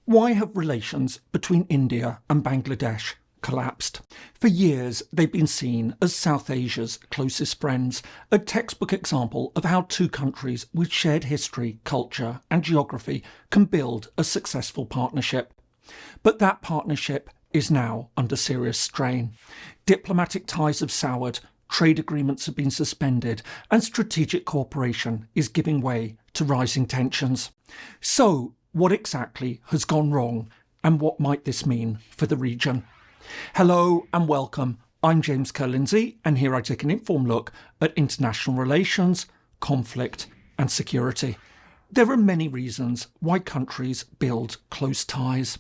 Why have relations between India and Bangladesh collapsed? For years, they've been seen as South Asia's closest friends, a textbook example of how two countries with shared history, culture and geography can build a successful partnership. But that partnership is now under serious strain. Diplomatic ties have soured, trade agreements have been suspended, and strategic cooperation is giving way to rising tensions. So, what exactly has gone wrong, and what might this mean for the region? Hello and welcome. I'm James Ker-Lindsay, and here I take an informed look at international relations, conflict and security. There are many reasons why countries build close ties.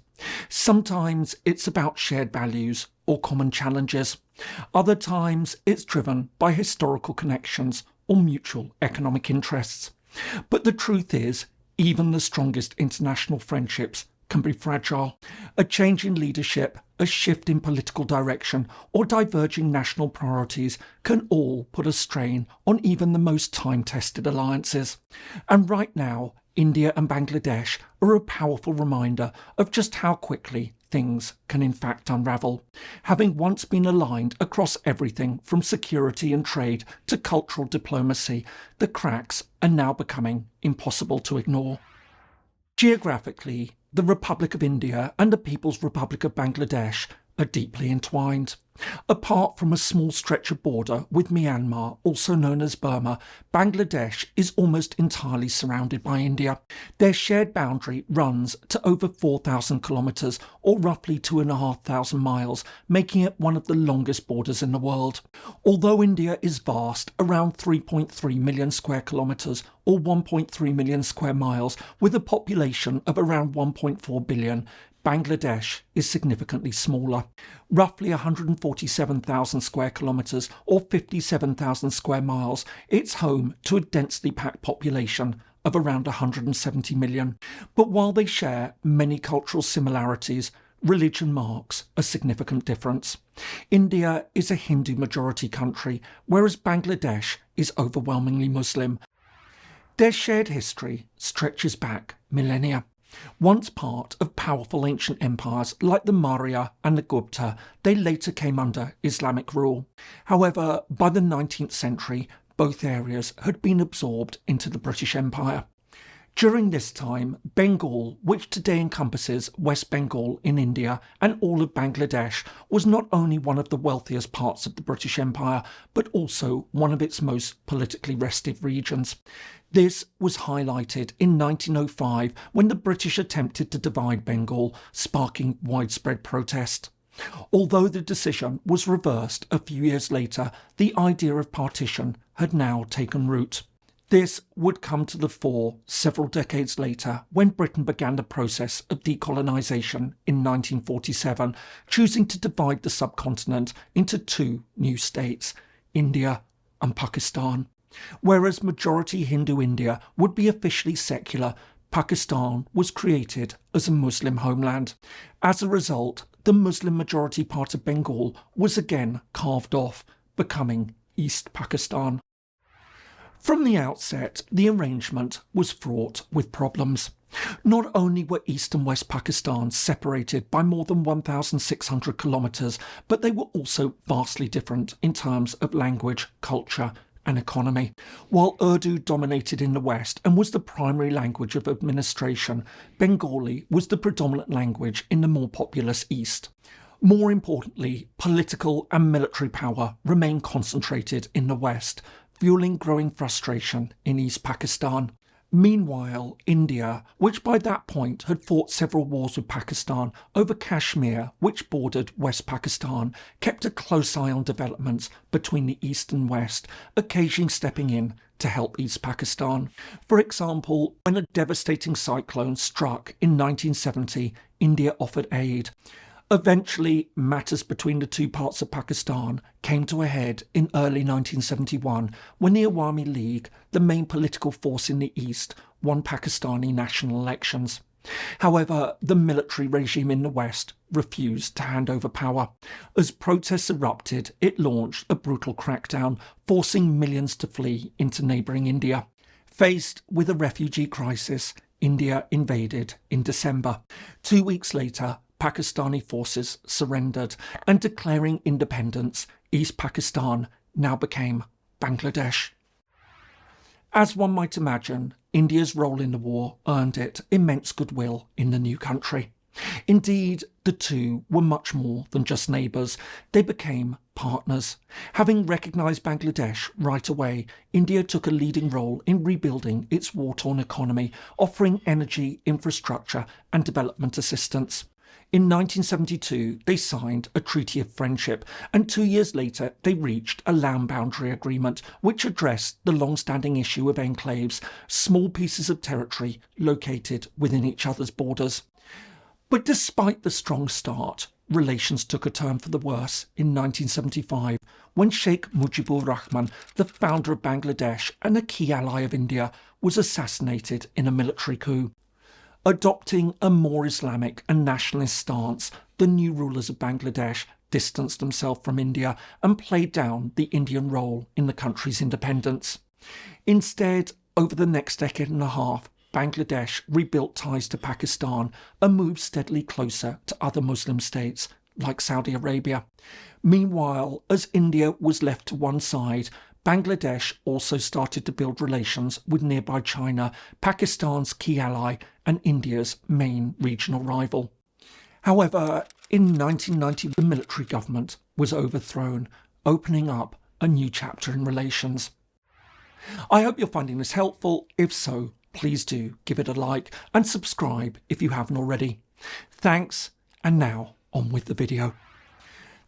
Sometimes it's about shared values or common challenges. Other times it's driven by historical connections or mutual economic interests. But the truth is, even the strongest international friendships can be fragile. A change in leadership, a shift in political direction, or diverging national priorities can all put a strain on even the most time-tested alliances. And right now, India and Bangladesh are a powerful reminder of just how quickly things can in fact unravel. Having once been aligned across everything from security and trade to cultural diplomacy, the cracks are now becoming impossible to ignore. Geographically, the Republic of India and the People's Republic of Bangladesh are deeply entwined. Apart from a small stretch of border with Myanmar, also known as Burma, Bangladesh is almost entirely surrounded by India. Their shared boundary runs to over 4,000 kilometres, or roughly 2,500 miles, making it one of the longest borders in the world. Although India is vast, around 3.3 million square kilometres, or 1.3 million square miles, with a population of around 1.4 billion, Bangladesh is significantly smaller. Roughly 147,000 square kilometres or 57,000 square miles, it's home to a densely packed population of around 170 million. But while they share many cultural similarities, religion marks a significant difference. India is a Hindu majority country, whereas Bangladesh is overwhelmingly Muslim. Their shared history stretches back millennia. Once part of powerful ancient empires like the Maurya and the Gupta, they later came under Islamic rule. However, by the 19th century, both areas had been absorbed into the British Empire. During this time, Bengal, which today encompasses West Bengal in India and all of Bangladesh, was not only one of the wealthiest parts of the British Empire, but also one of its most politically restive regions. This was highlighted in 1905 when the British attempted to divide Bengal, sparking widespread protest. Although the decision was reversed a few years later, the idea of partition had now taken root. This would come to the fore several decades later when Britain began the process of decolonisation in 1947, choosing to divide the subcontinent into two new states, India and Pakistan. Whereas majority Hindu India would be officially secular, Pakistan was created as a Muslim homeland. As a result, the Muslim majority part of Bengal was again carved off, becoming East Pakistan. From the outset, the arrangement was fraught with problems. Not only were East and West Pakistan separated by more than 1,600 kilometres, but they were also vastly different in terms of language, culture and economy. While Urdu dominated in the West and was the primary language of administration, Bengali was the predominant language in the more populous East. More importantly, political and military power remained concentrated in the West, fueling growing frustration in East Pakistan. Meanwhile, India, which by that point had fought several wars with Pakistan over Kashmir, which bordered West Pakistan, kept a close eye on developments between the East and West, occasionally stepping in to help East Pakistan. For example, when a devastating cyclone struck in 1970, India offered aid. Eventually, matters between the two parts of Pakistan came to a head in early 1971 when the Awami League, the main political force in the East, won Pakistani national elections. However, the military regime in the West refused to hand over power. As protests erupted, it launched a brutal crackdown, forcing millions to flee into neighbouring India. Faced with a refugee crisis, India invaded in December. 2 weeks later, Pakistani forces surrendered, and declaring independence, East Pakistan now became Bangladesh. As one might imagine, India's role in the war earned it immense goodwill in the new country. Indeed, the two were much more than just neighbours. They became partners. Having recognised Bangladesh right away, India took a leading role in rebuilding its war-torn economy, offering energy, infrastructure and development assistance. In 1972, they signed a Treaty of Friendship, and 2 years later they reached a land boundary agreement which addressed the long-standing issue of enclaves, small pieces of territory located within each other's borders. But despite the strong start, relations took a turn for the worse in 1975 when Sheikh Mujibur Rahman, the founder of Bangladesh and a key ally of India, was assassinated in a military coup. Adopting a more Islamic and nationalist stance, the new rulers of Bangladesh distanced themselves from India and played down the Indian role in the country's independence. Instead, over the next decade and a half, Bangladesh rebuilt ties to Pakistan and moved steadily closer to other Muslim states like Saudi Arabia. Meanwhile, as India was left to one side, Bangladesh also started to build relations with nearby China, Pakistan's key ally and India's main regional rival. However, in 1990 the military government was overthrown, opening up a new chapter in relations. I hope you're finding this helpful. If so, please do give it a like and subscribe if you haven't already. Thanks, and now on with the video.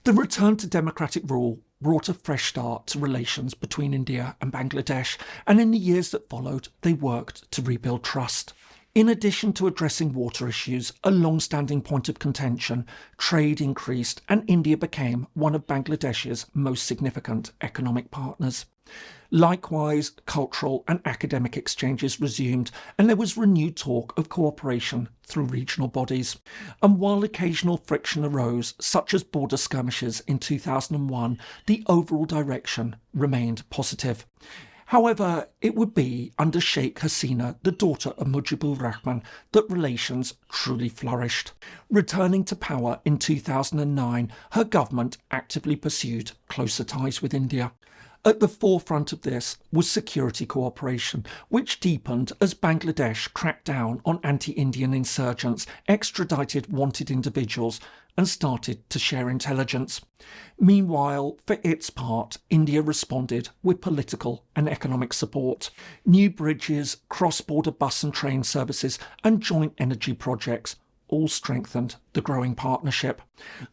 The return to democratic rule brought a fresh start to relations between India and Bangladesh, and in the years that followed, they worked to rebuild trust. In addition to addressing water issues, a long-standing point of contention, trade increased and India became one of Bangladesh's most significant economic partners. Likewise, cultural and academic exchanges resumed, and there was renewed talk of cooperation through regional bodies. And while occasional friction arose, such as border skirmishes in 2001, the overall direction remained positive. However, it would be under Sheikh Hasina, the daughter of Mujibur Rahman, that relations truly flourished. Returning to power in 2009, her government actively pursued closer ties with India. At the forefront of this was security cooperation, which deepened as Bangladesh cracked down on anti-Indian insurgents, extradited wanted individuals, and started to share intelligence. Meanwhile, for its part, India responded with political and economic support. New bridges, cross-border bus and train services, and joint energy projects all strengthened the growing partnership.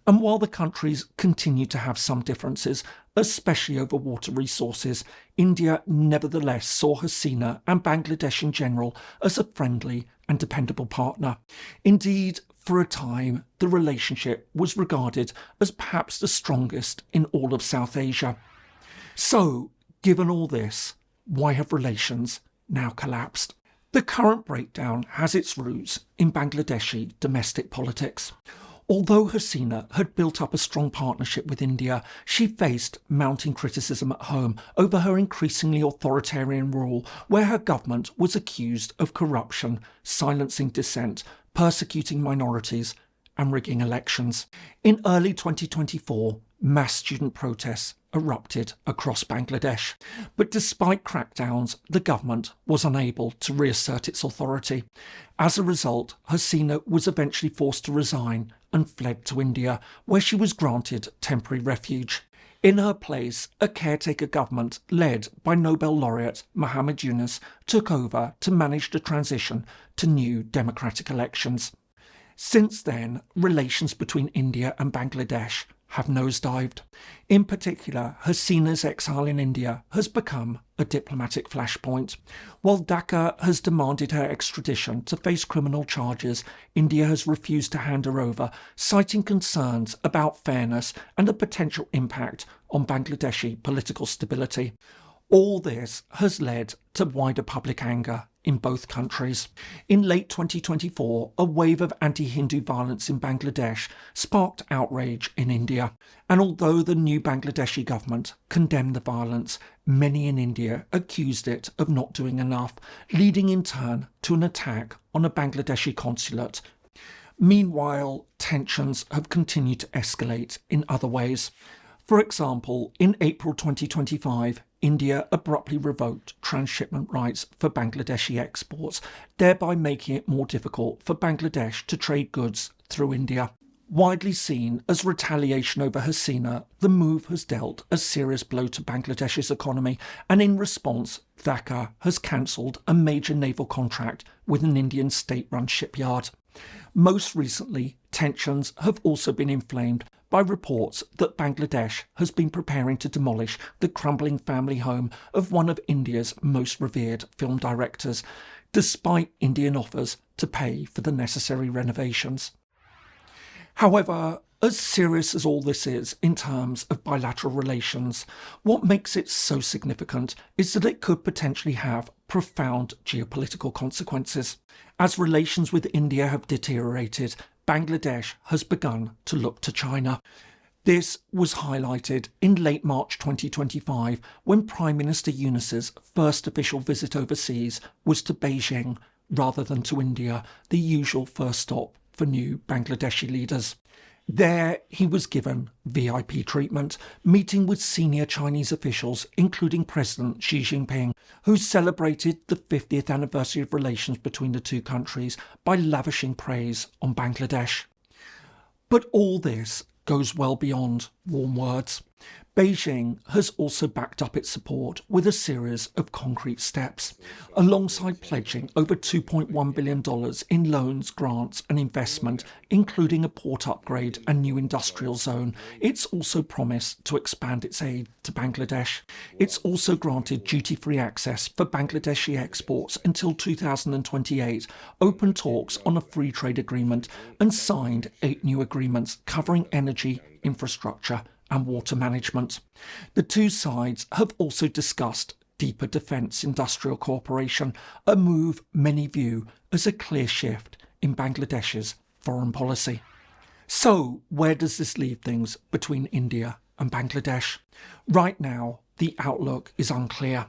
And while the countries continue to have some differences, especially over water resources, India nevertheless saw Hasina and Bangladesh in general as a friendly and dependable partner. Indeed, for a time, the relationship was regarded as perhaps the strongest in all of South Asia. So, given all this, why have relations now collapsed? The current breakdown has its roots in Bangladeshi domestic politics. Although Hasina had built up a strong partnership with India, she faced mounting criticism at home over her increasingly authoritarian rule, where her government was accused of corruption, silencing dissent, persecuting minorities, and rigging elections. In early 2024, mass student protests erupted across Bangladesh. But despite crackdowns, the government was unable to reassert its authority. As a result, Hasina was eventually forced to resign and fled to India, where she was granted temporary refuge. In her place, a caretaker government led by Nobel laureate Muhammad Yunus took over to manage the transition to new democratic elections. Since then, relations between India and Bangladesh have nosedived. In particular, Hasina's exile in India has become a diplomatic flashpoint. While Dhaka has demanded her extradition to face criminal charges, India has refused to hand her over, citing concerns about fairness and the potential impact on Bangladeshi political stability. All this has led to wider public anger in both countries. In late 2024, a wave of anti-Hindu violence in Bangladesh sparked outrage in India. And although the new Bangladeshi government condemned the violence, many in India accused it of not doing enough, leading in turn to an attack on a Bangladeshi consulate. Meanwhile, tensions have continued to escalate in other ways. For example, in April 2025, India abruptly revoked transshipment rights for Bangladeshi exports, thereby making it more difficult for Bangladesh to trade goods through India. Widely seen as retaliation over Hasina, the move has dealt a serious blow to Bangladesh's economy, and in response, Dhaka has cancelled a major naval contract with an Indian state-run shipyard. Most recently, tensions have also been inflamed by reports that Bangladesh has been preparing to demolish the crumbling family home of one of India's most revered film directors, despite Indian offers to pay for the necessary renovations. However, as serious as all this is in terms of bilateral relations, what makes it so significant is that it could potentially have profound geopolitical consequences. As relations with India have deteriorated, Bangladesh has begun to look to China. This was highlighted in late March 2025 when Prime Minister Yunus's first official visit overseas was to Beijing rather than to India, the usual first stop for new Bangladeshi leaders. There, he was given VIP treatment, meeting with senior Chinese officials, including President Xi Jinping, who celebrated the 50th anniversary of relations between the two countries by lavishing praise on Bangladesh. But all this goes well beyond warm words. Beijing has also backed up its support with a series of concrete steps. Alongside pledging over $2.1 billion in loans, grants and investment, including a port upgrade and new industrial zone, it's also promised to expand its aid to Bangladesh. It's also granted duty-free access for Bangladeshi exports until 2028, opened talks on a free trade agreement and signed 8 new agreements covering energy, infrastructure and water management. The two sides have also discussed deeper defence industrial cooperation, a move many view as a clear shift in Bangladesh's foreign policy. So, where does this leave things between India and Bangladesh? Right now, the outlook is unclear.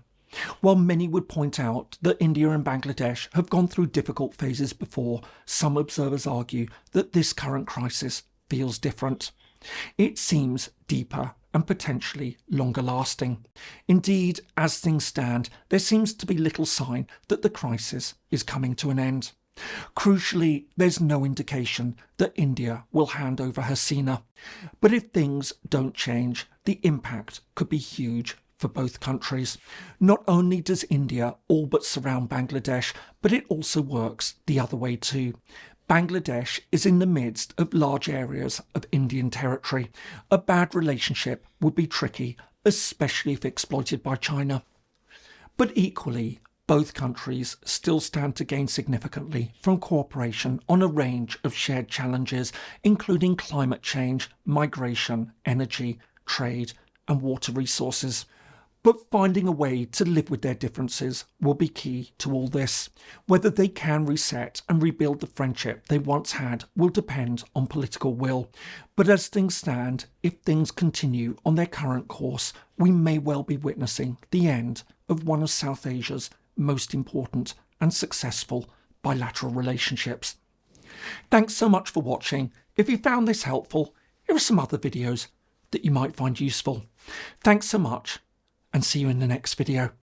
While many would point out that India and Bangladesh have gone through difficult phases before, some observers argue that this current crisis feels different. It seems deeper and potentially longer lasting. Indeed, as things stand, there seems to be little sign that the crisis is coming to an end. Crucially, there's no indication that India will hand over Hasina. But if things don't change, the impact could be huge for both countries. Not only does India all but surround Bangladesh, but it also works the other way too. Bangladesh is in the midst of large areas of Indian territory. A bad relationship would be tricky, especially if exploited by China. But equally, both countries still stand to gain significantly from cooperation on a range of shared challenges, including climate change, migration, energy, trade and water resources. But finding a way to live with their differences will be key to all this. Whether they can reset and rebuild the friendship they once had will depend on political will. But as things stand, if things continue on their current course, we may well be witnessing the end of one of South Asia's most important and successful bilateral relationships. Thanks so much for watching. If you found this helpful, here are some other videos that you might find useful. Thanks so much, and see you in the next video.